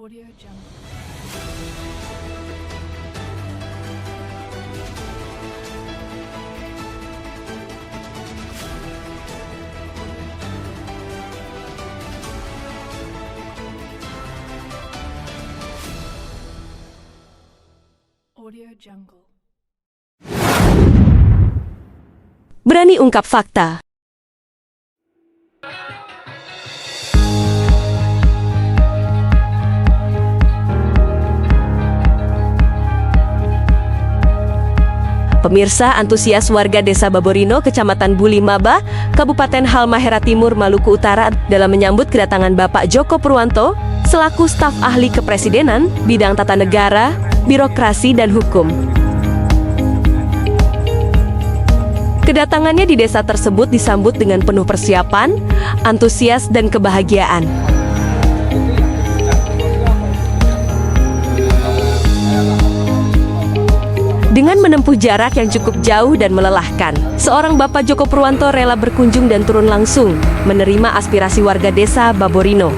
Audio Jungle. Audio Jungle. Berani ungkap fakta. Pemirsa antusias warga Desa Baborino, Kecamatan Buli Maba, Kabupaten Halmahera Timur, Maluku Utara dalam menyambut kedatangan Bapak Djoko Purwanto selaku staf ahli kepresidenan bidang tata negara, birokrasi dan hukum. Kedatangannya di desa tersebut disambut dengan penuh persiapan, antusias dan kebahagiaan. Dengan menempuh jarak yang cukup jauh dan melelahkan, seorang Bapak Djoko Purwanto rela berkunjung dan turun langsung menerima aspirasi warga Desa Baborino.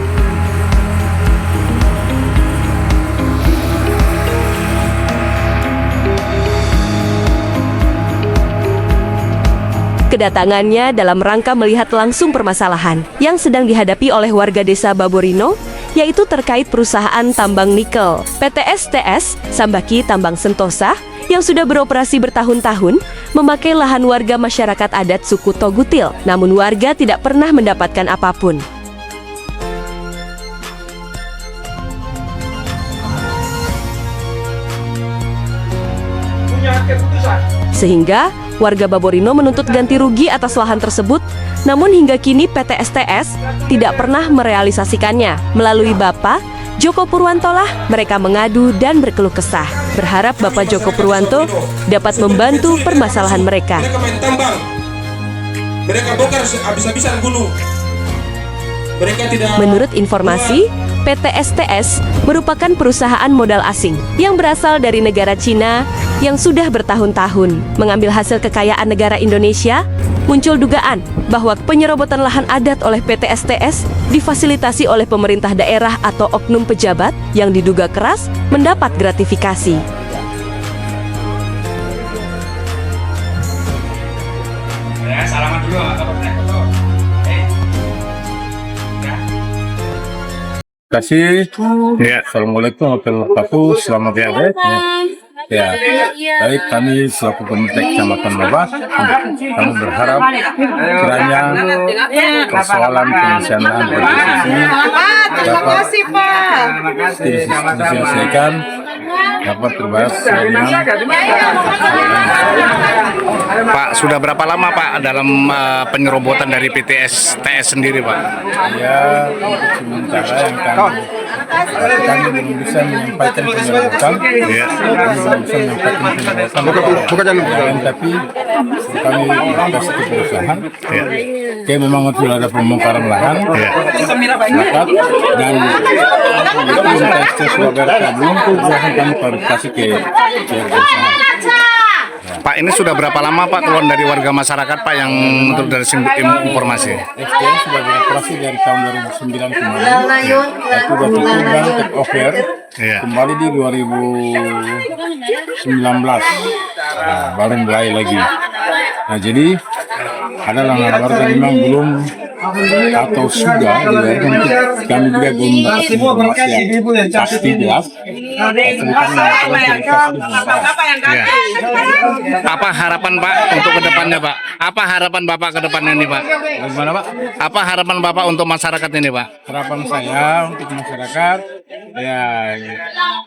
Kedatangannya dalam rangka melihat langsung permasalahan yang sedang dihadapi oleh warga Desa Baborino, yaitu terkait perusahaan tambang nikel PT STS Sambaki Tambang Sentosa yang sudah beroperasi bertahun-tahun memakai lahan warga masyarakat adat suku Togutil, namun warga tidak pernah mendapatkan apapun. Sehingga warga Baborino menuntut ganti rugi atas lahan tersebut, namun hingga kini PT STS tidak pernah merealisasikannya. Melalui Bapak Djoko Purwanto lah mereka mengadu dan berkeluh kesah, berharap Bapak Djoko Purwanto dapat membantu permasalahan mereka. Mereka main tambang, mereka bongkar habis-habisan gunung. Mereka tidak. Menurut informasi, PT STS merupakan perusahaan modal asing yang berasal dari negara Cina yang sudah bertahun-tahun mengambil hasil kekayaan negara Indonesia. Muncul dugaan bahwa penyerobotan lahan adat oleh PT STS difasilitasi oleh pemerintah daerah atau oknum pejabat yang diduga keras mendapat gratifikasi. Ya, salaman dulu Terima kasih. Ya, Assalamualaikum warahmatullahi wabarakatuh. Selamat siang. Ya, baik, kami selaku pemerintah Kecamatan Maba, kami berharap kiranya persoalan penyelesaian lahan dapat diselesaikan, dapat terbahas dengan Pak, sudah berapa lama Pak dalam penyerobotan dari PT STS sendiri Pak? ya, untuk sementara yang kami belum bisa menyampaikan penyerobotan, Ya. tapi kami kasih ke perusahaan. Ya. Kayak memang sudah ada pembongkaran lahan, Ya. dan Surabaya belum tuh kami klarifikasi ke perusahaan. Pak, ini sudah berapa lama Pak keluar dari warga masyarakat Pak yang menurut dari informasi? STS sudah beroperasi dari tahun 2009 kemarin. Itu waktu itu bank take over Ya. kembali di 2019. Nah, baru mulai lagi. Nah, jadi ada lahan warga memang belum atau sudah dibayarkan. Kami juga belum mendapat informasi yang pasti jelas. Ya. Apa harapan Pak untuk kedepannya Pak? Apa harapan Bapak ke depannya ini Pak? Bagaimana Pak? Apa harapan Bapak untuk masyarakat ini Pak? Harapan saya untuk masyarakat, ya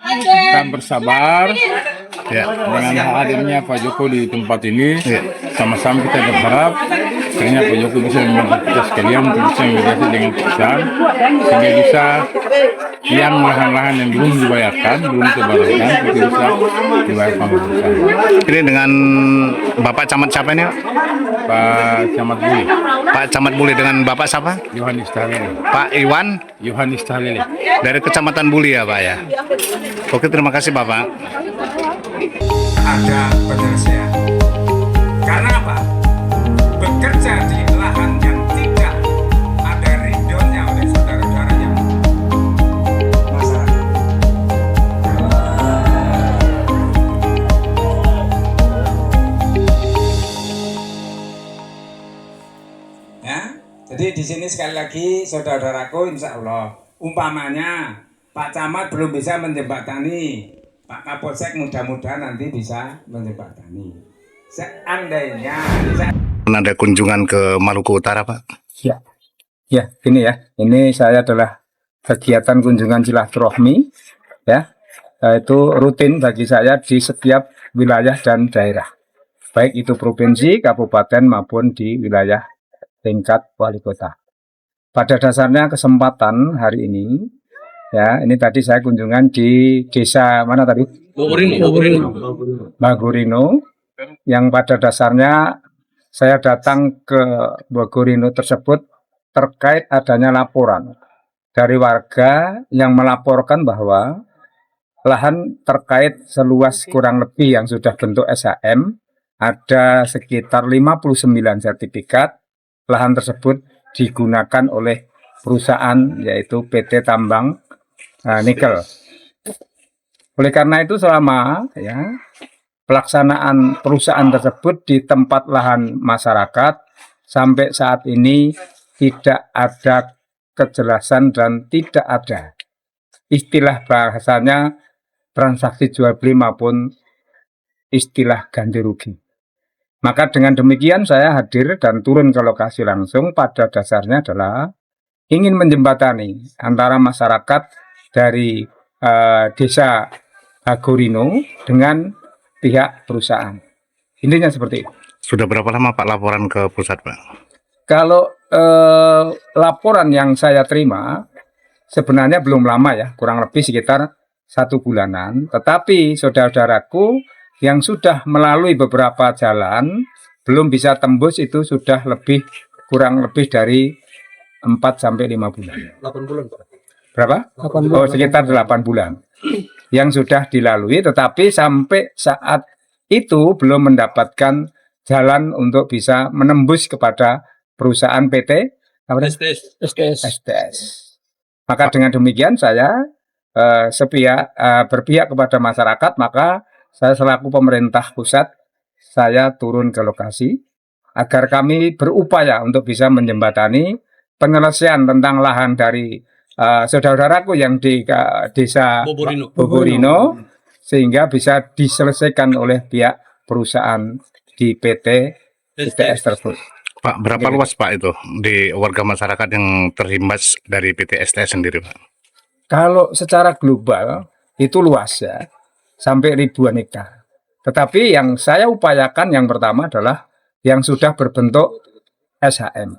kita bersabar. Ya. Dengan hadirnya Pak Djoko di tempat ini, Ya. sama-sama kita berharap akhirnya Pak Djoko bisa membantu kita sekalian untuk bisa mediasi dengan perusahaan sehingga bisa yang lahan-lahan yang belum dibayarkan, belum dibayarkan, itu bisa dibayarkan oleh perusahaan. Ini dengan Bapak Camat siapa ini Pak? Pak Camat Buli, Pak Camat Buli dengan Bapak siapa? Yohanis Tahlili, Pak Iwan Yohanis Tahlili. dari Kecamatan Buli ya Pak ya. Oke, terima kasih Bapak. ada penyelesaian. Karena apa? Bekerja di lahan yang tidak ada ridhonya oleh saudara-saudaranya masyarakat. sekali lagi saudara-saudaraku, insya Allah umpamanya Pak Camat belum bisa menjembatani, Pak Kapolsek mudah-mudahan nanti bisa menjembatani. Seandainya Ada kunjungan ke Maluku Utara, Pak? ya gini ya, ini saya adalah kegiatan kunjungan silaturahmi ya, itu rutin bagi saya di setiap wilayah dan daerah, baik itu provinsi, kabupaten maupun di wilayah tingkat wali kota. Pada dasarnya kesempatan hari ini ya, ini tadi saya kunjungan di desa mana tadi? Bogorino, yang pada dasarnya saya datang ke Bogorino tersebut terkait adanya laporan dari warga yang melaporkan bahwa lahan terkait seluas kurang lebih yang sudah bentuk SHM ada sekitar 59 sertifikat lahan tersebut digunakan oleh perusahaan yaitu PT Tambang Nikel. Oleh karena itu selama ya pelaksanaan perusahaan tersebut di tempat lahan masyarakat sampai saat ini tidak ada kejelasan dan tidak ada istilah bahasanya transaksi jual beli maupun istilah ganti rugi. Maka dengan demikian saya hadir dan turun ke lokasi langsung, pada dasarnya adalah ingin menjembatani antara masyarakat dari desa Bogorino dengan pihak perusahaan. Intinya seperti itu. Sudah berapa lama Pak laporan ke pusat, Pak? Kalau laporan yang saya terima sebenarnya belum lama ya, kurang lebih sekitar 1 bulanan. Tetapi saudara-saudaraku yang sudah melalui beberapa jalan belum bisa tembus itu sudah kurang lebih dari 4-5 bulan. 8 bulan, Pak. Berapa? 8 bulan. Oh, sekitar 8 bulan yang sudah dilalui, tetapi sampai saat itu belum mendapatkan jalan untuk bisa menembus kepada perusahaan PT STS. Maka dengan demikian saya berpihak kepada masyarakat, maka saya selaku pemerintah pusat saya turun ke lokasi agar kami berupaya untuk bisa menjembatani penyelesaian tentang lahan dari saudara-saudaraku yang di desa Bogorino sehingga bisa diselesaikan oleh pihak perusahaan di PT STS tersebut. Pak, berapa luas Pak itu di warga masyarakat yang terimbas dari PT STS sendiri, Pak? Kalau secara global itu luas ya, sampai ribuan hektar. Tetapi yang saya upayakan yang pertama adalah yang sudah berbentuk SHM.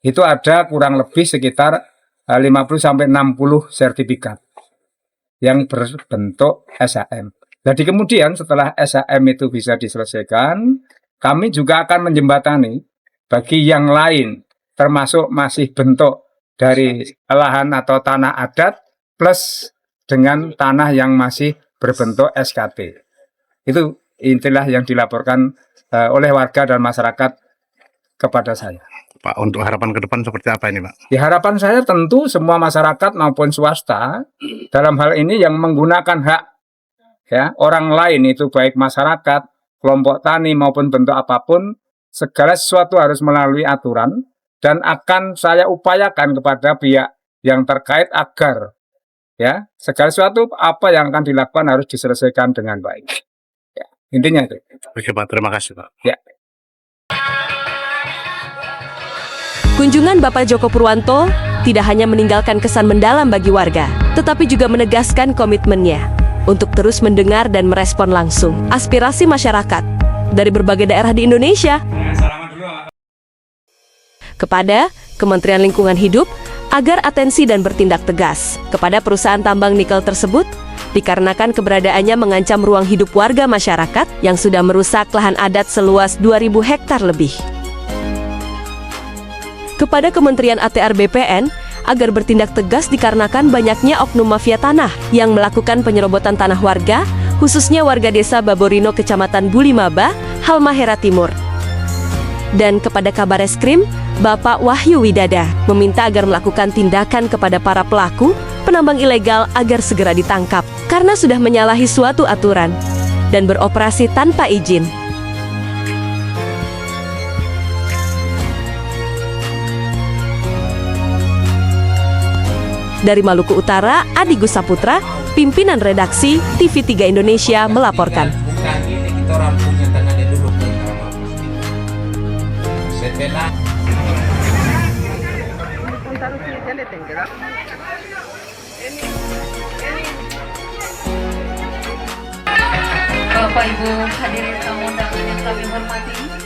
Itu ada kurang lebih sekitar 50-60 sertifikat yang berbentuk SHM. Jadi kemudian setelah SHM itu bisa diselesaikan, kami juga akan menjembatani bagi yang lain, termasuk masih bentuk dari lahan atau tanah adat plus dengan tanah yang masih berbentuk SKT. Itu intilah yang dilaporkan oleh warga dan masyarakat kepada saya. Pak, untuk harapan ke depan seperti apa ini, Pak? Ya, harapan saya tentu semua masyarakat maupun swasta dalam hal ini yang menggunakan hak ya orang lain, itu baik masyarakat, kelompok tani maupun bentuk apapun, segala sesuatu harus melalui aturan dan akan saya upayakan kepada pihak yang terkait agar ya segala sesuatu apa yang akan dilakukan harus diselesaikan dengan baik. Ya, intinya itu. Oke Pak, terima kasih Pak. Ya. Kunjungan Bapak Joko Purwanto tidak hanya meninggalkan kesan mendalam bagi warga, tetapi juga menegaskan komitmennya untuk terus mendengar dan merespon langsung aspirasi masyarakat dari berbagai daerah di Indonesia kepada Kementerian Lingkungan Hidup agar atensi dan bertindak tegas kepada perusahaan tambang nikel tersebut dikarenakan keberadaannya mengancam ruang hidup warga masyarakat yang sudah merusak lahan adat seluas 2.000 hektar lebih. Kepada Kementerian ATR BPN agar bertindak tegas dikarenakan banyaknya oknum mafia tanah yang melakukan penyerobotan tanah warga, khususnya warga desa Bogorino, Kecamatan Bulimaba, Halmahera Timur. Dan kepada Kabareskrim, Bapak Wahyu Widada meminta agar melakukan tindakan kepada para pelaku penambang ilegal agar segera ditangkap karena sudah menyalahi suatu aturan dan beroperasi tanpa izin. Dari Maluku Utara, Adi Gusaputra, pimpinan redaksi TV3 Indonesia melaporkan. Bukan ini kita orang punya tangannya dulu pertama. Setelah Bapak Ibu hadirin tamu undangan yang kami hormati,